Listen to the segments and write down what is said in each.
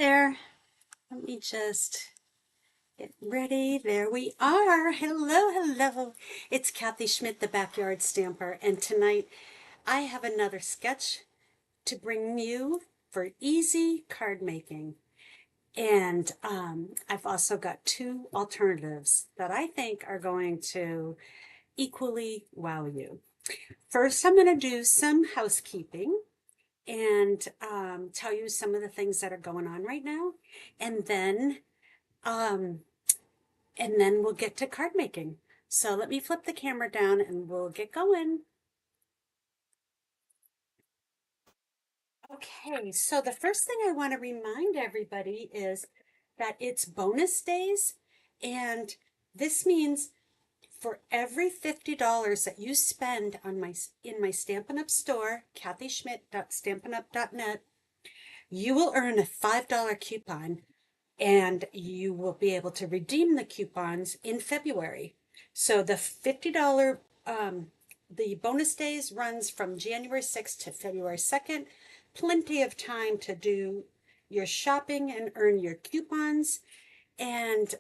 There. Let me just get ready. There we are. Hello, hello. It's Kathy Schmitt, the Backyard Stamper, and tonight I have another sketch to bring you for easy card making. And I've also got two alternatives that I think are going to equally wow you. First, I'm going to do some housekeeping and tell you some of the things that are going on right now. And then um, and then we'll get to card making. So let me flip the camera down and we'll get going. Okay, so the first thing I want to remind everybody is that it's bonus days, and this means for every $50 that you spend on my Stampin' Up store, kathyschmidt.stampinup.net, you will earn a $5 coupon and you will be able to redeem the coupons in February. So the $50 the bonus days runs from January 6th to February 2nd. Plenty of time to do your shopping and earn your coupons. And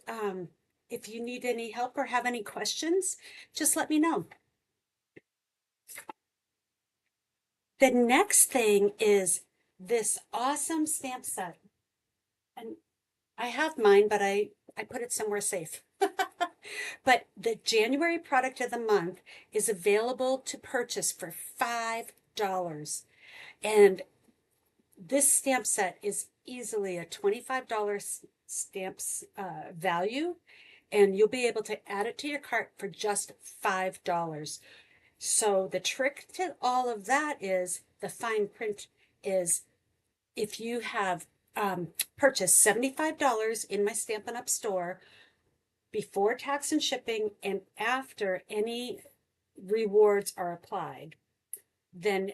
if you need any help or have any questions, just let me know. The next thing is this awesome stamp set. And I have mine, but I put it somewhere safe. But the January product of the month is available to purchase for $5. And this stamp set is easily a $25 stamps value, and you'll be able to add it to your cart for just $5. So the trick to all of that is the fine print is if you have purchased $75 in my Stampin' Up store before tax and shipping and after any rewards are applied, then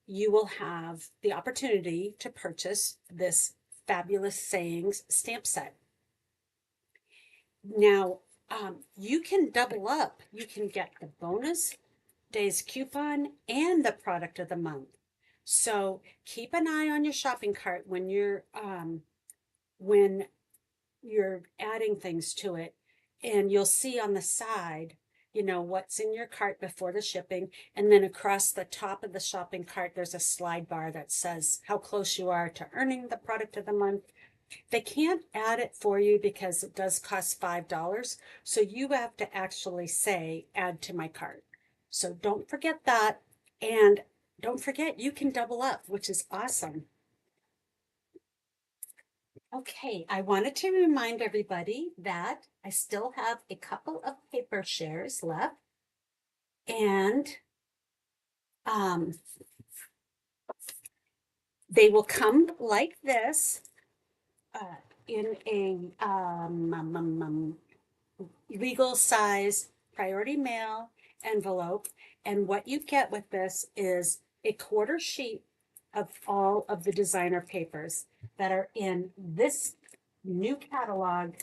you will have the opportunity to purchase this fabulous sayings stamp set. Now, you can double up. You can get the bonus days coupon and the product of the month. So keep an eye on your shopping cart when you're adding things to it, and you'll see on the side, what's in your cart before the shipping, and then across the top of the shopping cart, there's a slide bar that says how close you are to earning the product of the month. They can't add it for you because it does cost $5, so you have to actually say add to my cart. So don't forget that, and don't forget you can double up, which is awesome. Okay, I wanted to remind everybody that I still have a couple of paper shares left, and um, they will come like this in a legal size priority mail envelope. And what you get with this is a quarter sheet of all of the designer papers that are in this new catalog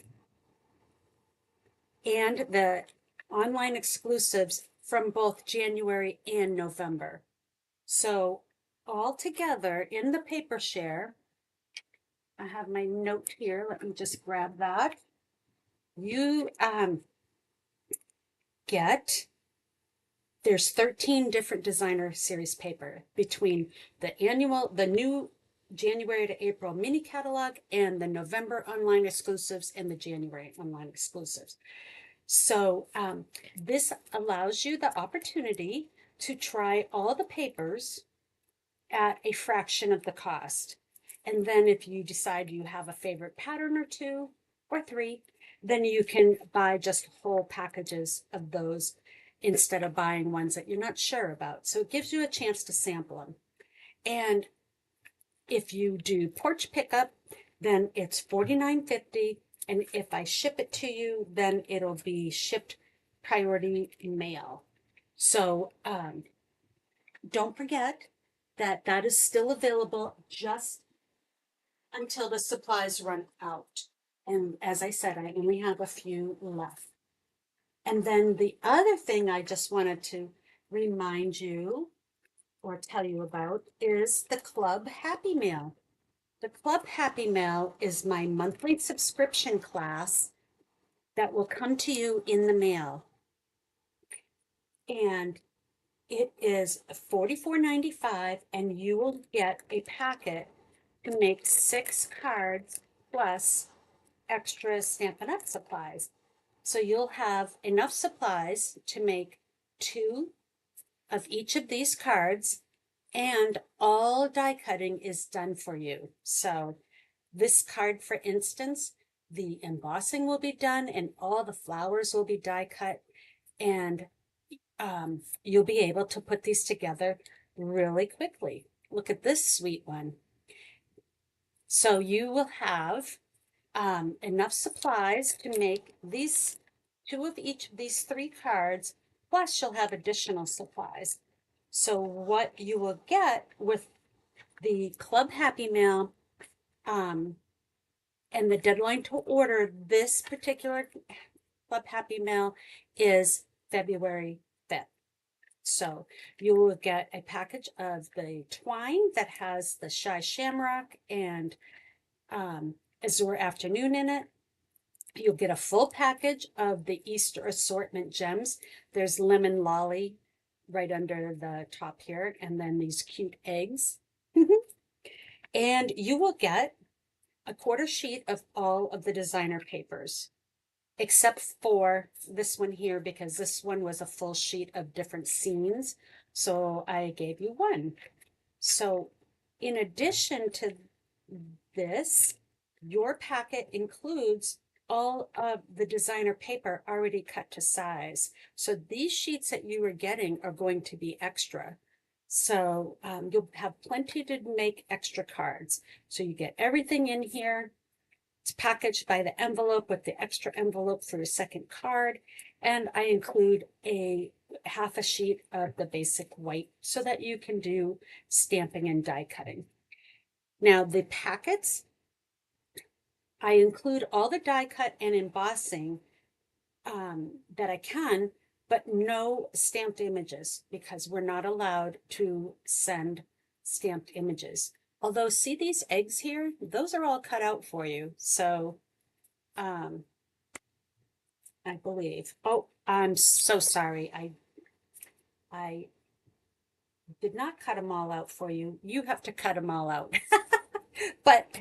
and the online exclusives from both January and November. So all together in the paper share, I have my note here. Let me just grab that. You get, there's 13 different designer series paper between the new January to April mini catalog and the November online exclusives and the January online exclusives. So this allows you the opportunity to try all the papers at a fraction of the cost. And then if you decide you have a favorite pattern or two or three, then you can buy just whole packages of those instead of buying ones that you're not sure about. So it gives you a chance to sample them. And if you do porch pickup, then it's $49.50. And if I ship it to you, then it'll be shipped priority mail. So don't forget that that is still available just until the supplies run out. And as I said, I only have a few left. And then the other thing I just wanted to remind you or tell you about is the Club Happy Mail. The Club Happy Mail is my monthly subscription class that will come to you in the mail. And it is $44.95, and you will get a packet to make 6 cards plus extra Stampin' Up! Supplies. So you'll have enough supplies to make 2 of each of these cards, and all die cutting is done for you. So this card, for instance, the embossing will be done and all the flowers will be die cut, and you'll be able to put these together really quickly. Look at this sweet one. So you will have enough supplies to make these 2 of each of these 3 cards, plus you'll have additional supplies. So what you will get with the Club Happy Mail, and the deadline to order this particular Club Happy Mail is February 5th. So you will get a package of the twine that has the Shy Shamrock and Azure Afternoon in it. You'll get a full package of the Easter assortment gems. There's Lemon Lolly right under the top here, and then these cute eggs. And you will get a quarter sheet of all of the designer papers, except for this one here, because this one was a full sheet of different scenes. So I gave you one. So in addition to this, your packet includes all of the designer paper already cut to size. So these sheets that you are getting are going to be extra. So you'll have plenty to make extra cards. So you get everything in here. It's packaged by the envelope with the extra envelope for your second card. And I include a half a sheet of the basic white so that you can do stamping and die cutting. Now the packets, I include all the die cut and embossing that I can, but no stamped images, because we're not allowed to send stamped images. Although, see these eggs here? Those are all cut out for you. So, I believe. Oh, I'm so sorry. I did not cut them all out for you. You have to cut them all out. But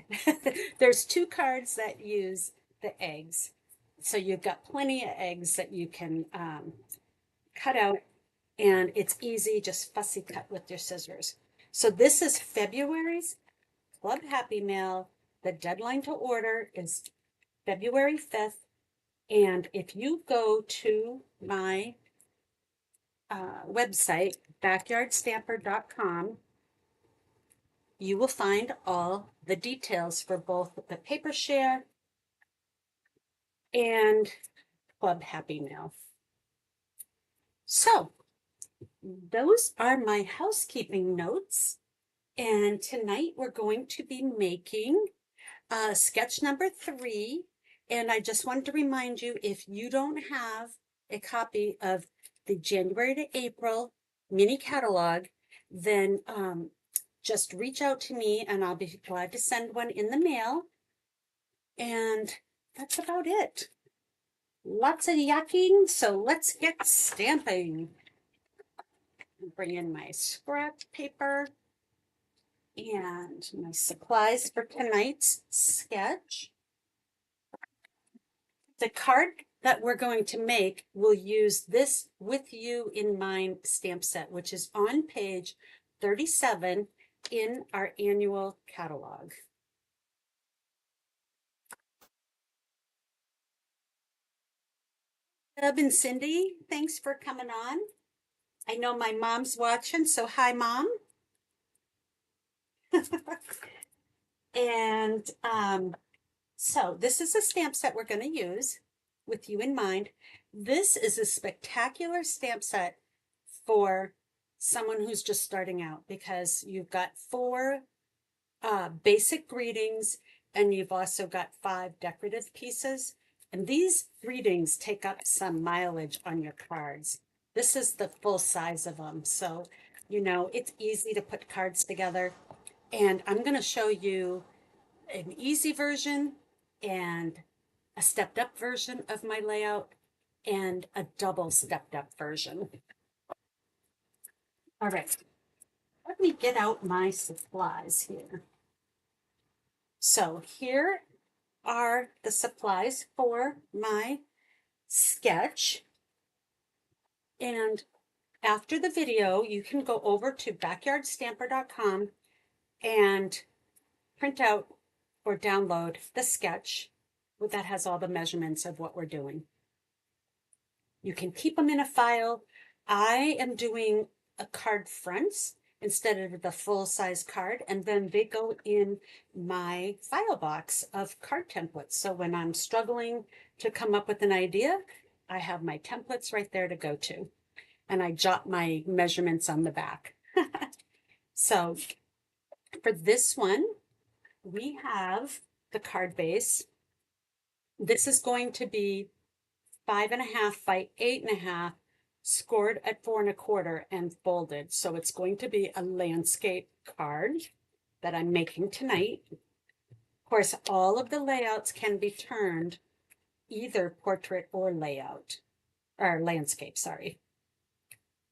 there's 2 cards that use the eggs. So you've got plenty of eggs that you can cut out, and it's easy, just fussy cut with your scissors. So this is February's Club Happy Mail. The deadline to order is February 5th. And if you go to my website, backyardstamper.com, you will find all the details for both the paper share and Club Happy Mail. So those are my housekeeping notes. And tonight we're going to be making sketch number 3. And I just wanted to remind you, if you don't have a copy of the January to April mini catalog, then just reach out to me and I'll be glad to send one in the mail. And that's about it. Lots of yakking, so let's get stamping. Bring in my scrap paper and my supplies for tonight's sketch. The card that we're going to make will use this With You in Mind stamp set, which is on page 37 in our annual catalog. Deb and Cindy, thanks for coming on. I know my mom's watching, so hi, Mom. And so this is a stamp set we're going to use with you in mind. This is a spectacular stamp set for someone who's just starting out, because you've got 4 basic greetings and you've also got 5 decorative pieces. And these greetings take up some mileage on your cards. This is the full size of them. So, you know, it's easy to put cards together. And I'm going to show you an easy version and a stepped up version of my layout and a double stepped up version. All right, let me get out my supplies here. So here are the supplies for my sketch. And after the video, you can go over to backyardstamper.com and print out or download the sketch that has all the measurements of what we're doing. You can keep them in a file. I am doing a card fronts instead of the full-size card, and then they go in my file box of card templates. So when I'm struggling to come up with an idea, I have my templates right there to go to, and I jot my measurements on the back. So for this one, we have the card base. This is going to be 5.5 by 8.5, scored at 4.25 and folded. So it's going to be a landscape card that I'm making tonight. Of course, all of the layouts can be turned either portrait or layout, or landscape, sorry.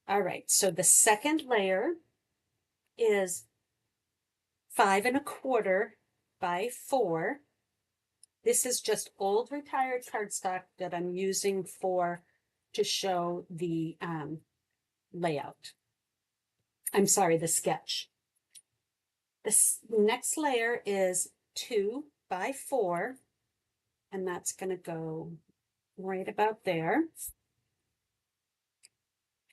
All right, so the second layer is 5.25 by 4. This is just old retired cardstock that I'm using to show the layout. I'm sorry, the sketch. This next layer is 2 by 4, and that's going to go right about there.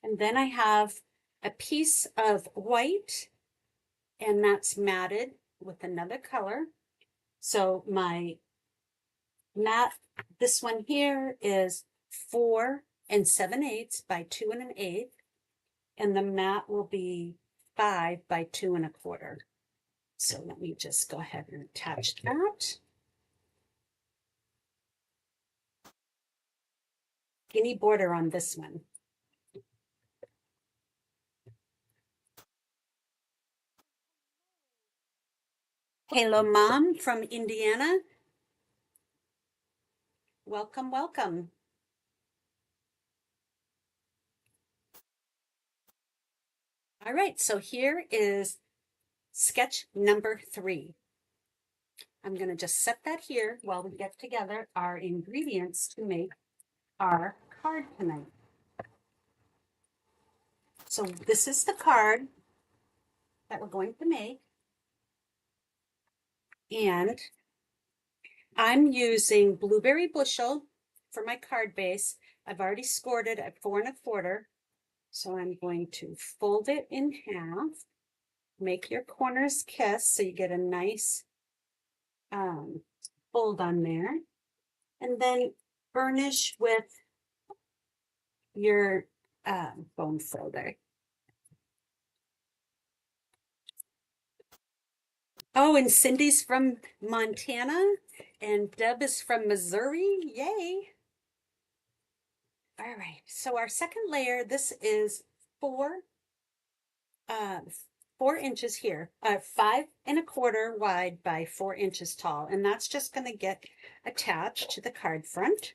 And then I have a piece of white, and that's matted with another color. So my mat, this one here is 4 7/8 by 2 1/8, and the mat will be 5 by 2 1/4. So let me just go ahead and attach that. Skinny border on this one. Hello, Mom from Indiana. Welcome, welcome. All right, so here is sketch number 3. I'm going to just set that here while we get together our ingredients to make our card tonight. So this is the card that we're going to make. And I'm using blueberry bushel for my card base. I've already scored it at 4 1/4. So I'm going to fold it in half, make your corners kiss so you get a nice fold on there, and then burnish with your bone folder. Oh, and Cindy's from Montana, and Deb is from Missouri. Yay! All right, so our second layer, this is 4 inches here, 5 1/4 wide by 4 inches tall, and that's just going to get attached to the card front.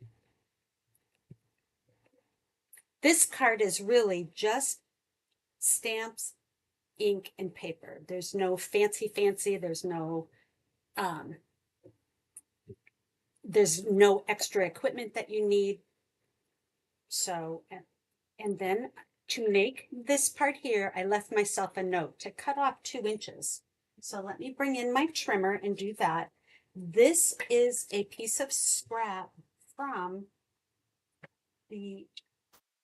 This card is really just stamps, ink, and paper. There's no fancy, there's no extra equipment that you need. So, and then to make this part here, I left myself a note to cut off 2 inches. So let me bring in my trimmer and do that. This is a piece of scrap from the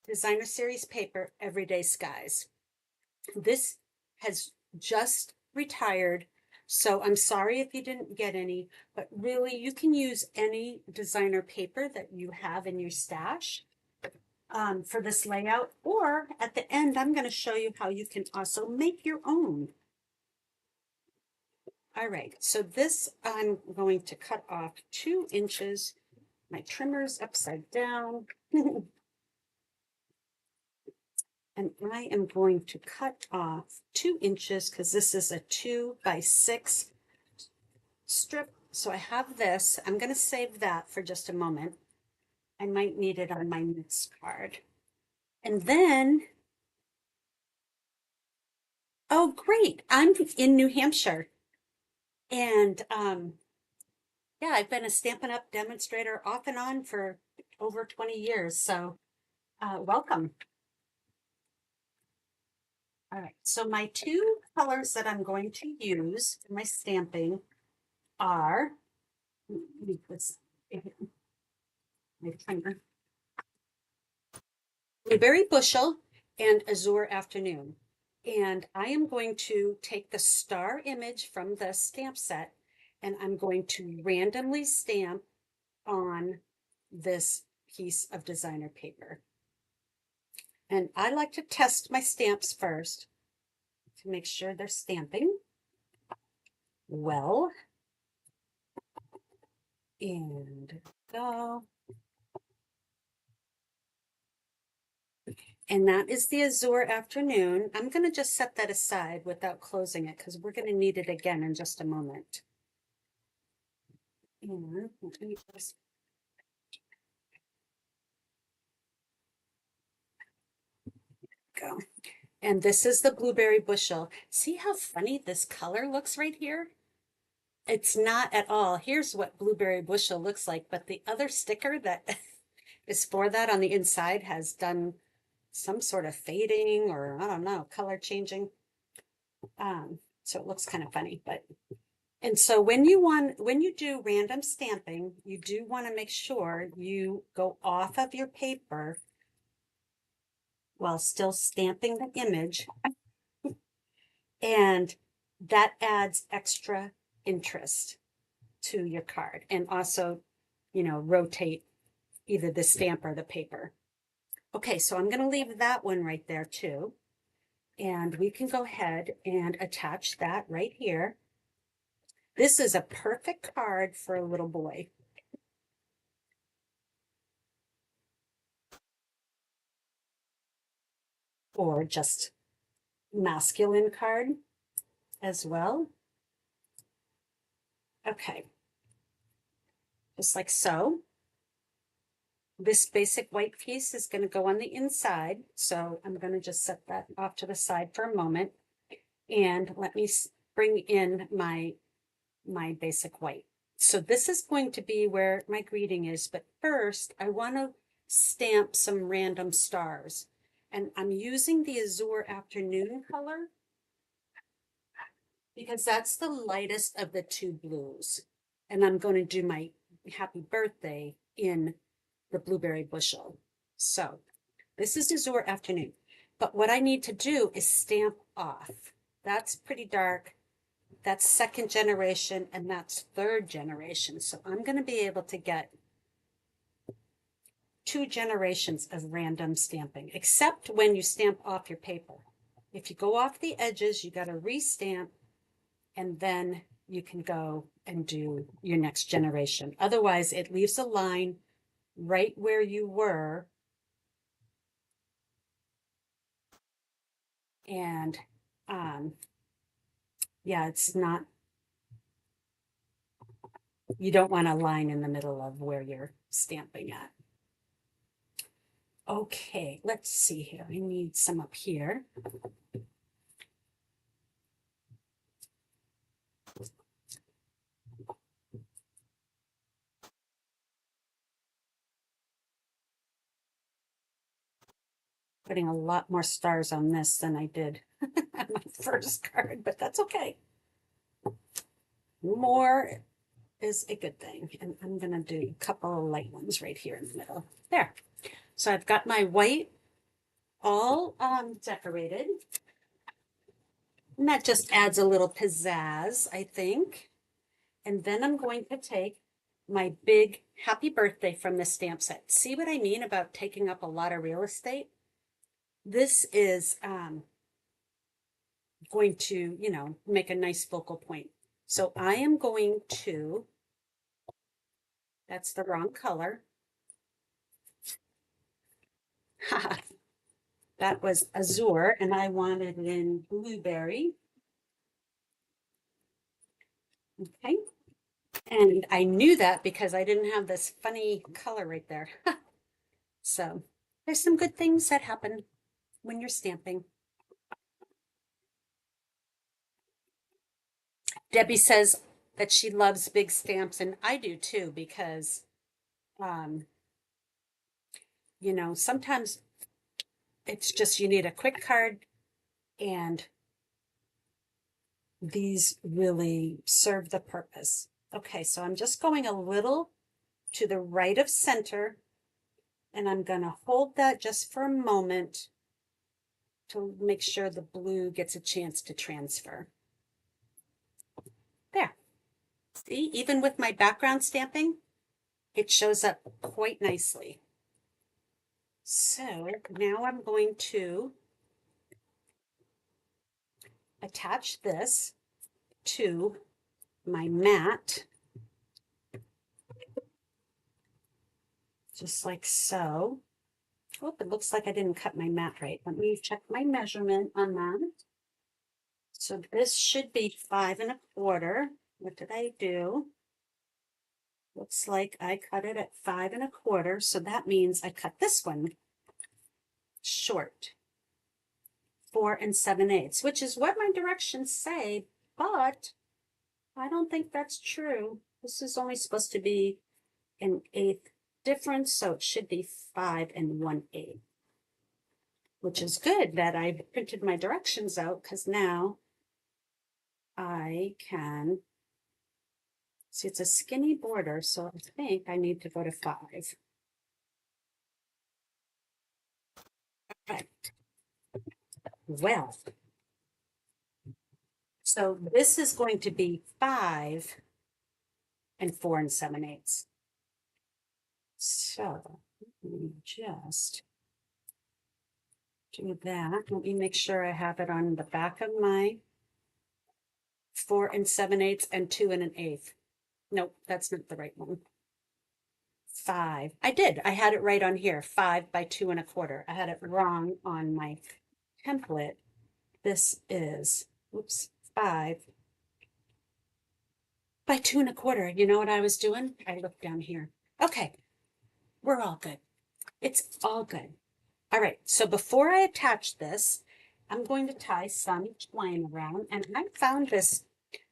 Designer Series paper, Everyday Skies. This has just retired, so I'm sorry if you didn't get any, but really you can use any designer paper that you have in your stash for this layout, or at the end I'm going to show you how you can also make your own. All right, so this I'm going to cut off 2 inches. My trimmer's upside down. And I am going to cut off 2 inches because this is a 2 by 6 strip, So I have this. I'm going to save that for just a moment. I might need it on my next card. And then, oh, great. I'm in New Hampshire. And yeah, I've been a Stampin' Up! Demonstrator off and on for over 20 years. So welcome. All right. So my two colors that I'm going to use in my stamping are, let me put my timer, Blueberry Bushel and Azure Afternoon. And I am going to take the star image from the stamp set and I'm going to randomly stamp on this piece of designer paper. And I like to test my stamps first to make sure they're stamping well. And go. And that is the Azure Afternoon. I'm going to just set that aside without closing it because we're going to need it again in just a moment. And let me just go. And this is the Blueberry Bushel. See how funny this color looks right here? It's not at all. Here's what Blueberry Bushel looks like, but the other sticker that is for that on the inside has done some sort of fading or I don't know, color changing. So it looks kind of funny, but and so when you do random stamping, you do want to make sure you go off of your paper while still stamping the image, and that adds extra interest to your card. And also, rotate either the stamp or the paper. Okay, so I'm going to leave that one right there too. And we can go ahead and attach that right here. This is a perfect card for a little boy. Or just masculine card as well. Okay, just like so. This basic white piece is going to go on the inside, so I'm going to just set that off to the side for a moment, and let me bring in my basic white. So this is going to be where my greeting is, but first I want to stamp some random stars, and I'm using the Azure Afternoon color because that's the lightest of the two blues. And I'm going to do my happy birthday in the Blueberry Bushel. So this is Azure Afternoon. But what I need to do is stamp off. That's pretty dark. That's second generation and that's third generation. So I'm going to be able to get 2 generations of random stamping, except when you stamp off your paper. If you go off the edges, you got to restamp and then you can go and do your next generation. Otherwise, it leaves a line right where you were. And yeah, it's not, you don't want a line in the middle of where you're stamping at. Okay, let's see here. I need some up here. Putting a lot more stars on this than I did on my first card, but that's okay. More is a good thing. And I'm going to do a couple of light ones right here in the middle. There. So I've got my white all decorated. And that just adds a little pizzazz, I think. And then I'm going to take my big happy birthday from the stamp set. See what I mean about taking up a lot of real estate? This is going to, make a nice focal point. So I am going to, that's the wrong color. That was Azure, and I wanted it in Blueberry. Okay, And I knew that because I didn't have this funny color right there. So there's some good things that happen when you're stamping. Debbie says that she loves big stamps, and I do too, because, um, sometimes it's just you need a quick card, and these really serve the purpose. Okay, so I'm just going a little to the right of center, and I'm going to hold that just for a moment to make sure the blue gets a chance to transfer. There. See, even with my background stamping, it shows up quite nicely. So now I'm going to attach this to my mat, just like so. Oh, it looks like I didn't cut my mat right. Let me check my measurement on that. So this should be 5 1/4. What did I do? Looks like I cut it at 5 1/4. So that means I cut this one short, 4 7/8, which is what my directions say, but I don't think that's true. This is only supposed to be an 1/8 difference, so it should be 5 1/8, which is good that I printed my directions out, because now I can see it's a skinny border, so I think I need to go to 5. Okay. Well, so this is going to be 5 4 7/8. So let me just do that. Let me make sure I have it on the back of my 4 7/8 and 2 1/8. Nope, that's not the right one. 5. I did. I had it right on here. 5 by 2 1/4. I had it wrong on my template. This is, oops, 5 by 2 1/4. You know what I was doing? I looked down here. Okay, we're all good. It's all good. All right, so before I attach this, I'm going to tie some twine around, and I found this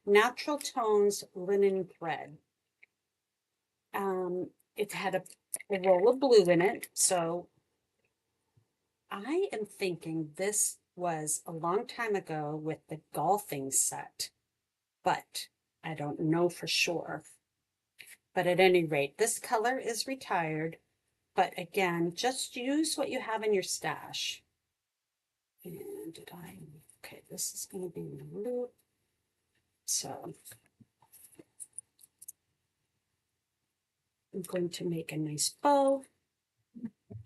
Natural Tones linen thread. It had a roll of blue in it, so I am thinking this was a long time ago with the golfing set, but I don't know for sure. But at any rate, this color is retired, but again, just use what you have in your stash. And okay, this is going to be in the loop. So I'm going to make a nice bow.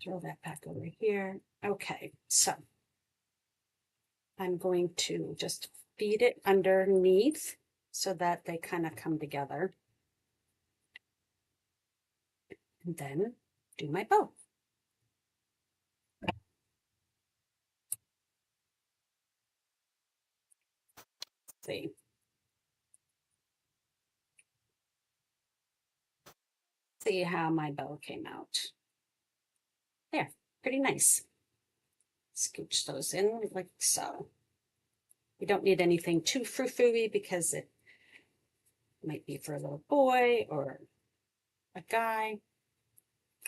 Throw that back over here. Okay, so I'm going to just feed it underneath so that they kind of come together. And then do my bow. See. See how my bow came out. There, pretty nice. Scooch those in like so. You don't need anything too frou-frou-y because it might be for a little boy or a guy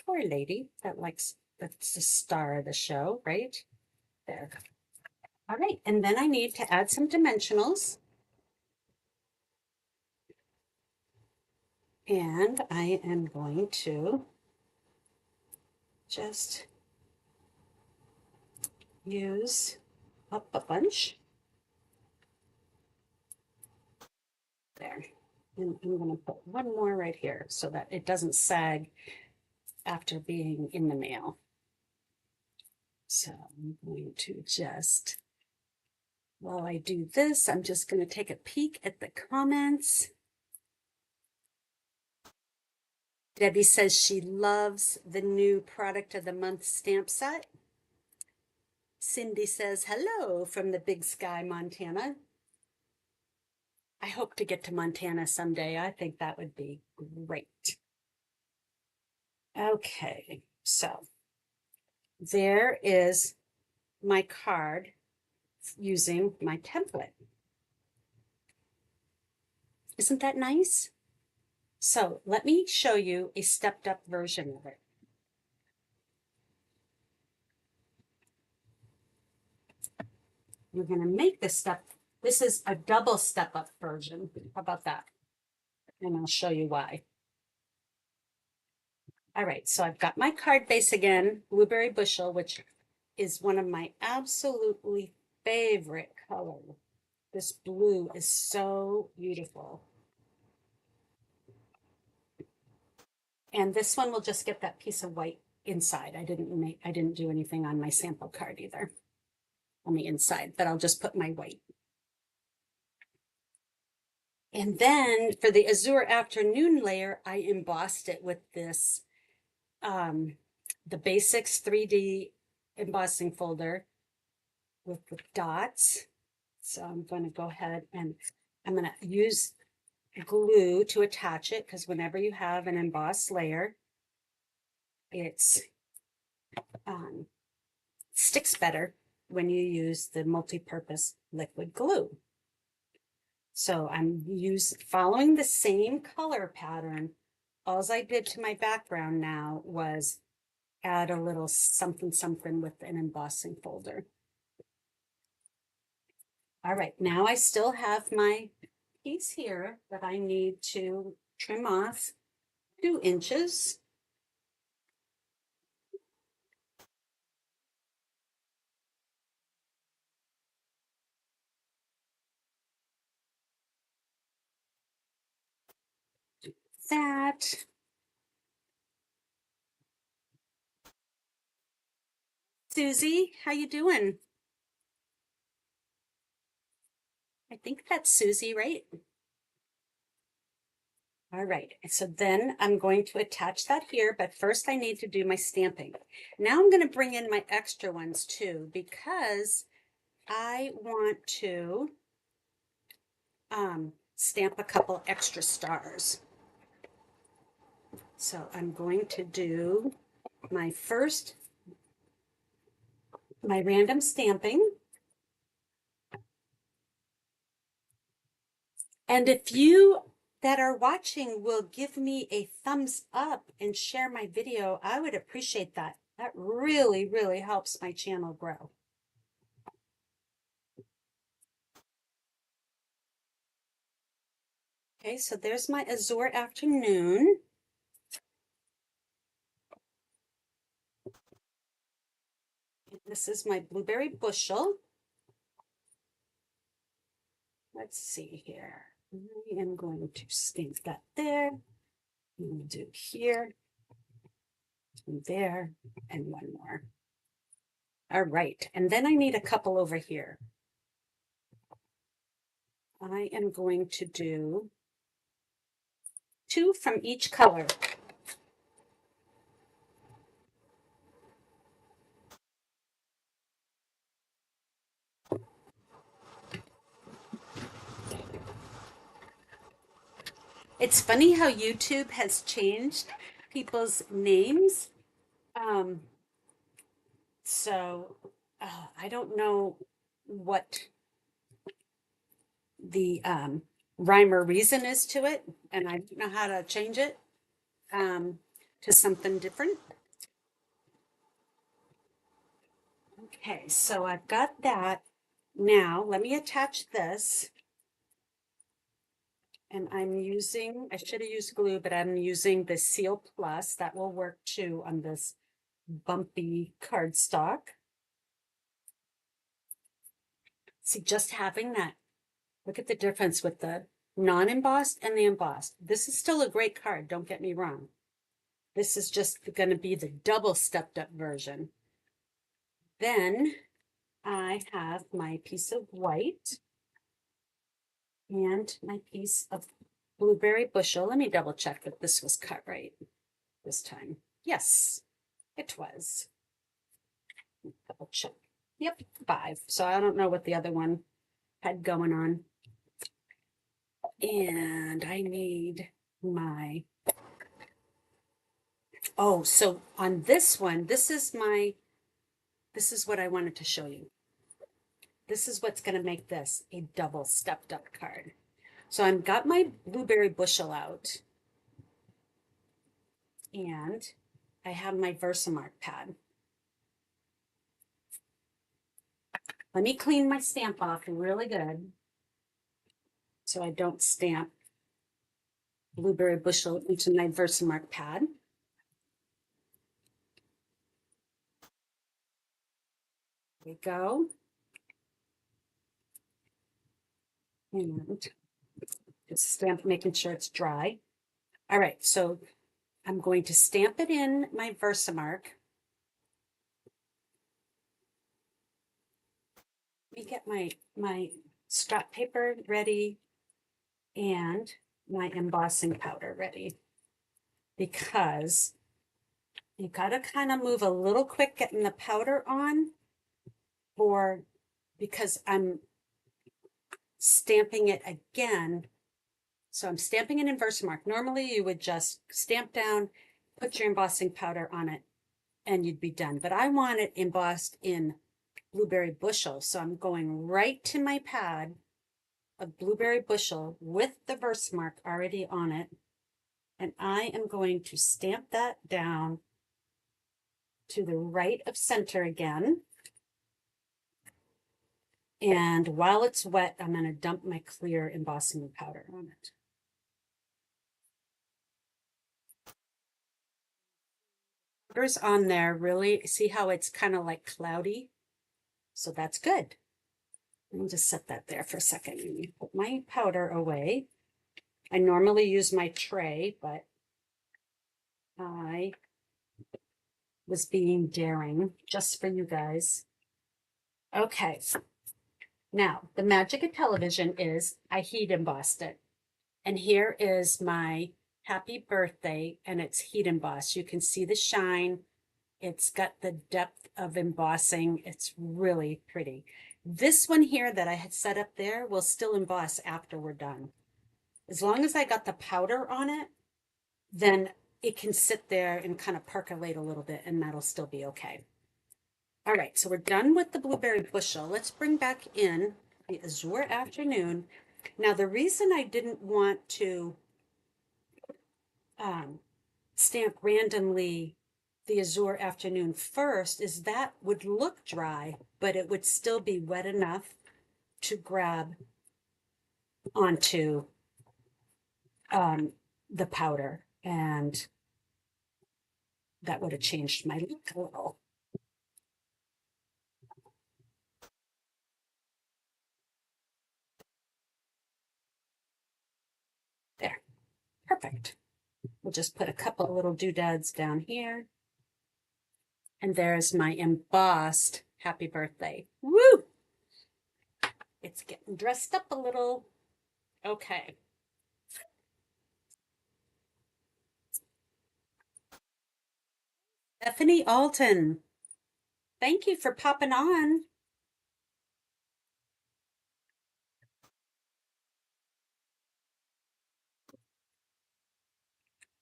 or a lady that's the star of the show, right? There. All right, and then I need to add some dimensionals. And I am going to just use up a bunch. There. And I'm going to put one more right here so that it doesn't sag after being in the mail. So I'm going to just, while I do this, I'm just going to take a peek at the comments. Debbie says she loves the new product of the month stamp set. Cindy says hello from the Big Sky, Montana. I hope to get to Montana someday. I think that would be great. Okay, so there is my card using my template. Isn't that nice? So let me show you a stepped up version of it. You're going to make this step. This is a double step up version. How about that? And I'll show you why. All right, so I've got my card base again, Blueberry Bushel, which is one of my absolutely favorite colors. This blue is so beautiful. And this one will just get that piece of white inside. I didn't do anything on my sample card either on the inside, but I'll just put my white. And then for the Azure Afternoon layer, I embossed it with this, the Basics 3D embossing folder with the dots. So I'm going to go ahead and I'm going to use glue to attach it, because whenever you have an embossed layer, it's sticks better when you use the multi-purpose liquid glue. So I'm following the same color pattern. All I did to my background now was add a little something something with an embossing folder. All right, now I still have my piece here that I need to trim off 2 inches. That. Susie, how you doing? I think that's Susie, right? All right, so then I'm going to attach that here, but first I need to do my stamping. Now I'm going to bring in my extra ones too, because I want to stamp a couple extra stars. So I'm going to do my random stamping. And if you that are watching will give me a thumbs up and share my video, I would appreciate that. That really, really helps my channel grow. Okay, so there's my Azure Afternoon. This is my Blueberry Bushel. Let's see here. I am going to stamp that there. I'm going to do here, and there, and one more. All right, and then I need a couple over here. I am going to do 2 from each color. It's funny how YouTube has changed people's names. So I don't know what the rhyme or reason is to it, and I don't know how to change it to something different. Okay, so I've got that. Now let me attach this. And I'm using, I should have used glue, but I'm using the Seal Plus. That will work too on this bumpy cardstock. See, just having that, look at the difference with the non-embossed and the embossed. This is still a great card, don't get me wrong. This is just going to be the double stepped up version. Then I have my piece of white and my piece of Blueberry Bushel. Let me double check that this was cut right this time. Yes, it was. Double check. Yep, 5. So I don't know what the other one had going on. And I need my, oh, so on this one, this is what I wanted to show you. This is what's going to make this a double stepped up card. So I've got my blueberry bushel out, and I have my Versamark pad. Let me clean my stamp off really good so I don't stamp blueberry bushel into my Versamark pad. There we go. And just stamp, making sure it's dry. All right, so I'm going to stamp it in my Versamark. Let me get my scrap paper ready and my embossing powder ready, because you got to kind of move a little quick getting the powder on, because I'm stamping it again. So I'm stamping it in Versamark. Normally you would just stamp down, put your embossing powder on it, and you'd be done. But I want it embossed in blueberry bushel. So I'm going right to my pad of blueberry bushel with the Versamark already on it. And I am going to stamp that down to the right of center again. And while it's wet, I'm going to dump my clear embossing powder on it. Powder's on there, really. See how it's kind of like cloudy? So that's good. I'll just set that there for a second. Let me put my powder away. I normally use my tray, but I was being daring just for you guys. Okay. Now, the magic of television is I heat embossed it. And here is my happy birthday, and it's heat embossed. You can see the shine. It's got the depth of embossing. It's really pretty. This one here that I had set up there will still emboss after we're done. As long as I got the powder on it, then it can sit there and kind of percolate a little bit, and that'll still be okay. All right, so we're done with the blueberry bushel. Let's bring back in the Azure Afternoon. Now, the reason I didn't want to stamp randomly the Azure Afternoon first is that would look dry, but it would still be wet enough to grab onto the powder, and that would have changed my look a little. There, perfect. We'll just put a couple of little doodads down here. And there's my embossed happy birthday. Woo! It's getting dressed up a little. Okay. Stephanie Alton, thank you for popping on.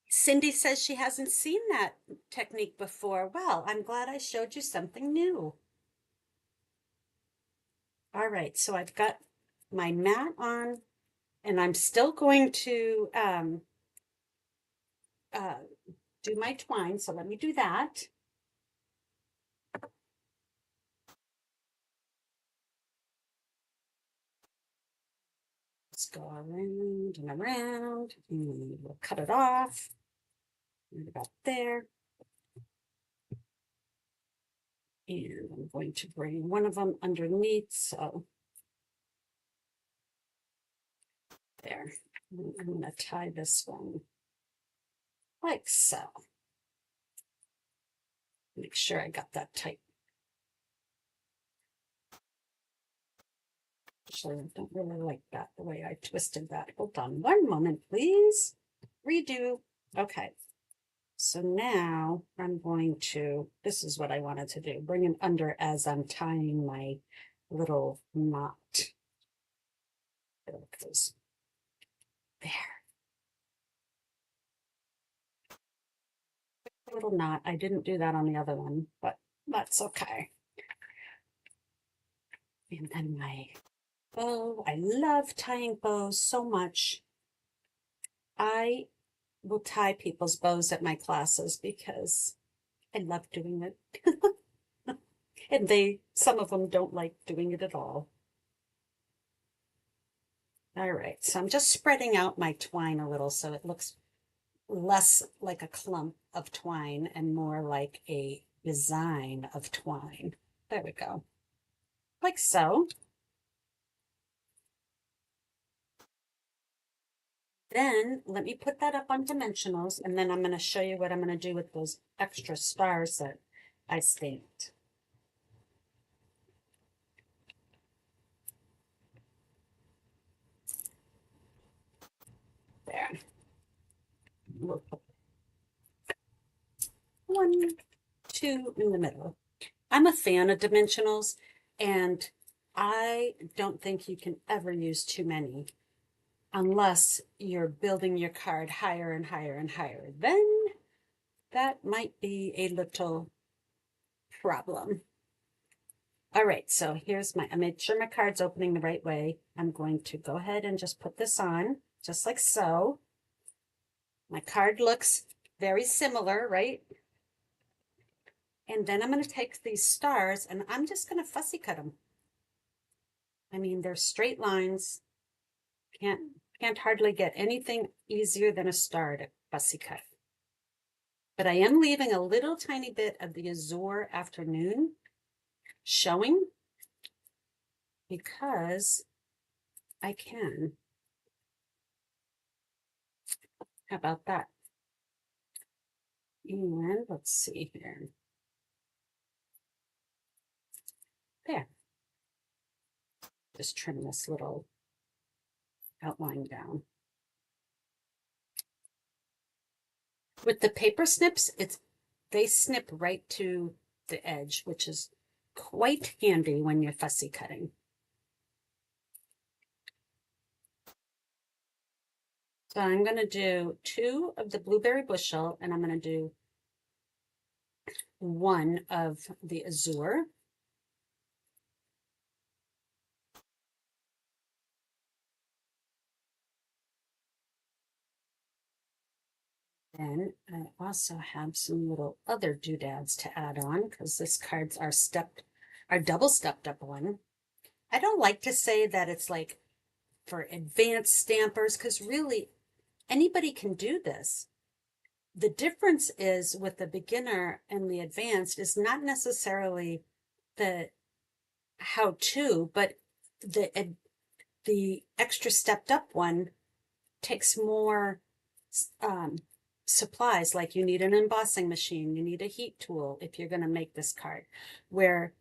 Cindy says she hasn't seen that technique before. Well, I'm glad I showed you something new. All right, so I've got my mat on, and I'm still going to do my twine. So let me do that. Let's go around and around, and we'll cut it off. Right about there. And I'm going to bring one of them underneath, so there. I'm going to tie this one like so. Make sure I got that tight. Actually, I don't really like that, the way I twisted that. Hold on one moment, please. Redo. Okay. So now I'm going to, this is what I wanted to do, bring it under as I'm tying my little knot. There it goes. There. Little knot. I didn't do that on the other one, but that's okay. And then my bow. I love tying bows so much. I will tie people's bows at my classes because I love doing it. And some of them don't like doing it at all. All right, so I'm just spreading out my twine a little so it looks less like a clump of twine and more like a design of twine. There we go. Like so. Then let me put that up on dimensionals, and then I'm going to show you what I'm going to do with those extra stars that I stamped. There. We'll put 1, 2 in the middle. I'm a fan of dimensionals, and I don't think you can ever use too many unless you're building your card higher and higher and higher. Then that might be a little problem. All right, so I made sure my card's opening the right way. I'm going to go ahead and just put this on, just like so. My card looks very similar, right? And then I'm going to take these stars and I'm just going to fussy cut them. I mean, they're straight lines. Can't hardly get anything easier than a star to fussy cut. But I am leaving a little tiny bit of the azure afternoon showing because I can. How about that? And let's see here. There. Just trim this little outline down. With the paper snips, they snip right to the edge, which is quite handy when you're fussy cutting. So I'm going to do 2 of the blueberry bushel, and I'm going to do 1 of the azure. Then I also have some little other doodads to add on because this card's our double stepped up one. I don't like to say that it's like for advanced stampers because really anybody can do this. The difference is with the beginner and the advanced is not necessarily the how to, but the extra stepped up one takes more supplies, like you need an embossing machine, you need a heat tool if you're going to make this card, where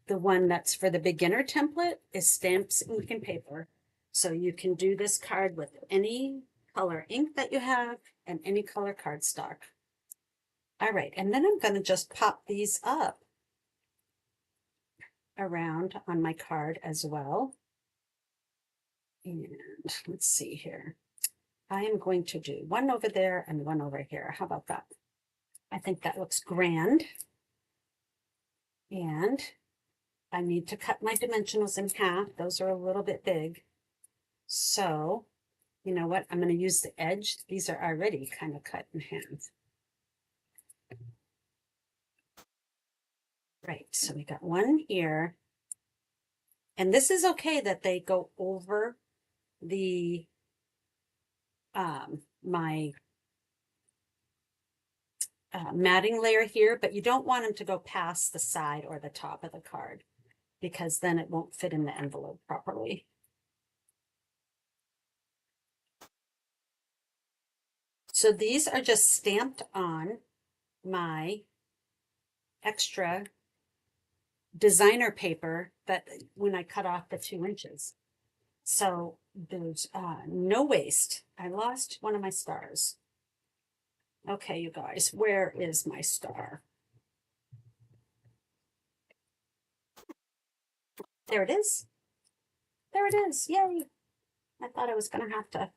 the one that's for the beginner template is stamps, ink, and paper. So you can do this card with any color ink that you have and any color cardstock. All right, and then I'm going to just pop these up around on my card as well. And let's see here. I am going to do 1 over there and 1 over here. How about that? I think that looks grand. And I need to cut my dimensionals in half. Those are a little bit big. So, you know what? I'm going to use the edge. These are already kind of cut in half. Right, so we got 1 here. And this is okay that they go over the my matting layer here, but you don't want them to go past the side or the top of the card because then it won't fit in the envelope properly. So these are just stamped on my extra designer paper that when I cut off the 2 inches. So there's no waste. I lost one of my stars. Okay, you guys, where is my star? There it is. There it is. Yay. I thought I was going to have to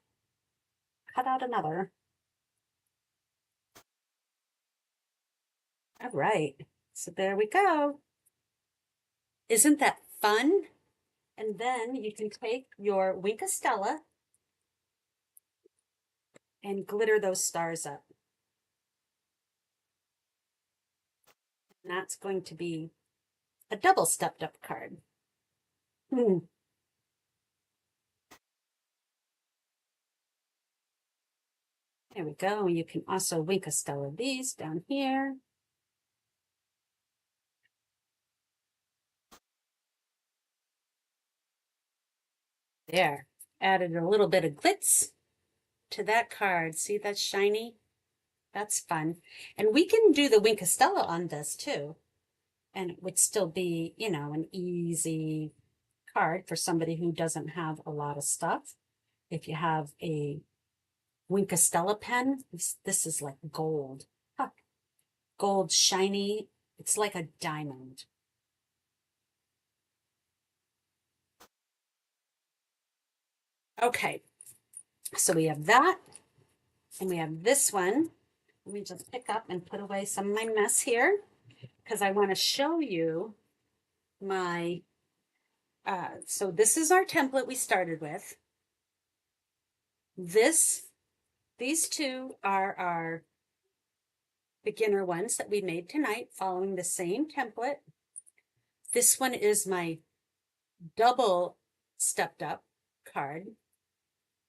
cut out another. All right, so there we go. Isn't that fun? And then you can take your Wink of Stella and glitter those stars up. And that's going to be a double stepped up card. Hmm. There we go. You can also Wink of Stella these down here. There. Added a little bit of glitz to that card. See, that's shiny? That's fun. And we can do the Wink of Stella on this too. And it would still be, you know, an easy card for somebody who doesn't have a lot of stuff. If you have a Wink of Stella pen, this is like gold. Huh. Gold, shiny. It's like a diamond. Okay, so we have that, and we have this one. Let me just pick up and put away some of my mess here, because I want to show you my, so this is our template we started with. These two are our beginner ones that we made tonight, following the same template. This one is my double stepped up card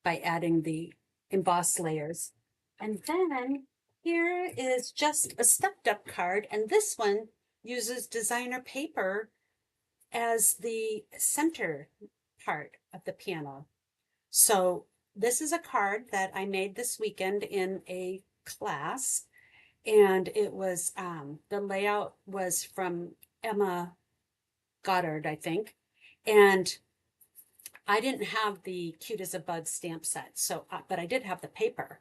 by adding the embossed layers. And then here is just a stepped up card, and this one uses designer paper as the center part of the panel. So this is a card that I made this weekend in a class, and it was the layout was from Emma Goddard, I think, and I didn't have the Cute as a Bug stamp set, so but I did have the paper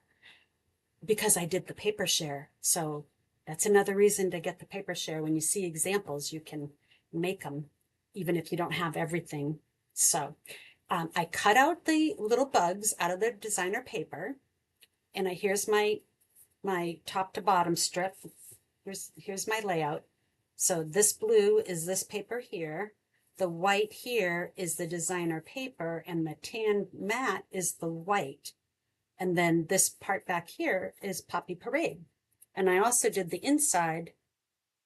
because I did the paper share. So that's another reason to get the paper share. When you see examples, you can make them even if you don't have everything. So I cut out the little bugs out of the designer paper, and here's my top to bottom strip. Here's my layout. So this blue is this paper here. The white here is the designer paper, and the tan matte is the white. And then this part back here is Poppy Parade. And I also did the inside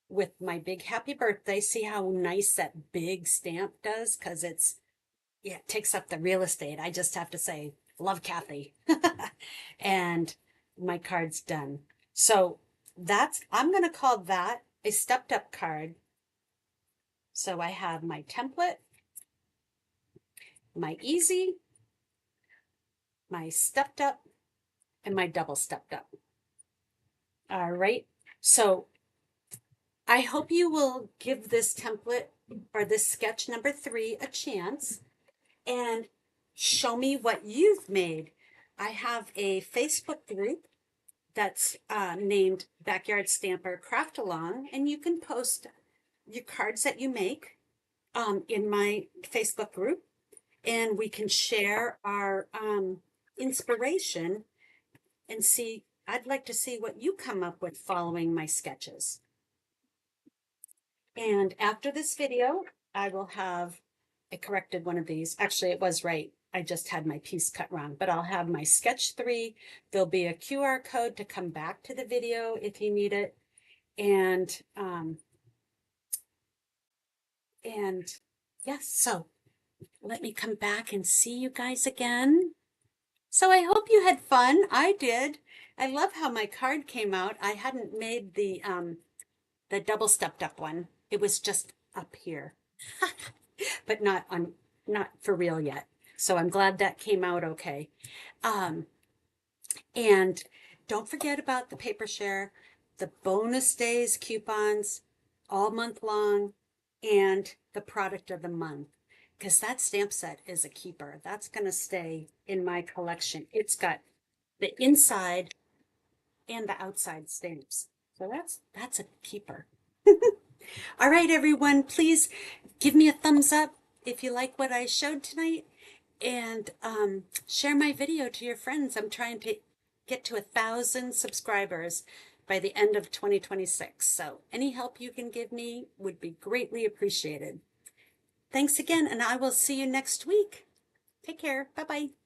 with my big happy birthday. See how nice that big stamp does? Because yeah, it takes up the real estate. I just have to say, love Kathy. And my card's done. So I'm going to call that a stepped up card. So I have my template, my easy, my stepped up, and my double stepped up. All right. So I hope you will give this template or this sketch number 3 a chance and show me what you've made. I have a Facebook group that's named Backyard Stamper Craft Along, and you can post your cards that you make in my Facebook group, and we can share our inspiration and see. I'd like to see what you come up with following my sketches. And after this video, I will have a corrected one of these. Actually, it was right. I just had my piece cut wrong, but I'll have my sketch 3. There'll be a QR code to come back to the video if you need it. And yes, so let me come back and see you guys again. So I hope you had fun. I did. I love how my card came out. I hadn't made the double stepped up one. It was just up here, but not for real yet. So I'm glad that came out okay. And don't forget about the paper share, the bonus days coupons all month long, and the product of the month, because that stamp set is a keeper. That's going to stay in my collection. It's got the inside and the outside stamps. So that's a keeper. All right, everyone, please give me a thumbs up if you like what I showed tonight, and share my video to your friends. I'm trying to get to 1,000 subscribers by the end of 2026. So any help you can give me would be greatly appreciated. Thanks again, and I will see you next week. Take care. Bye-bye.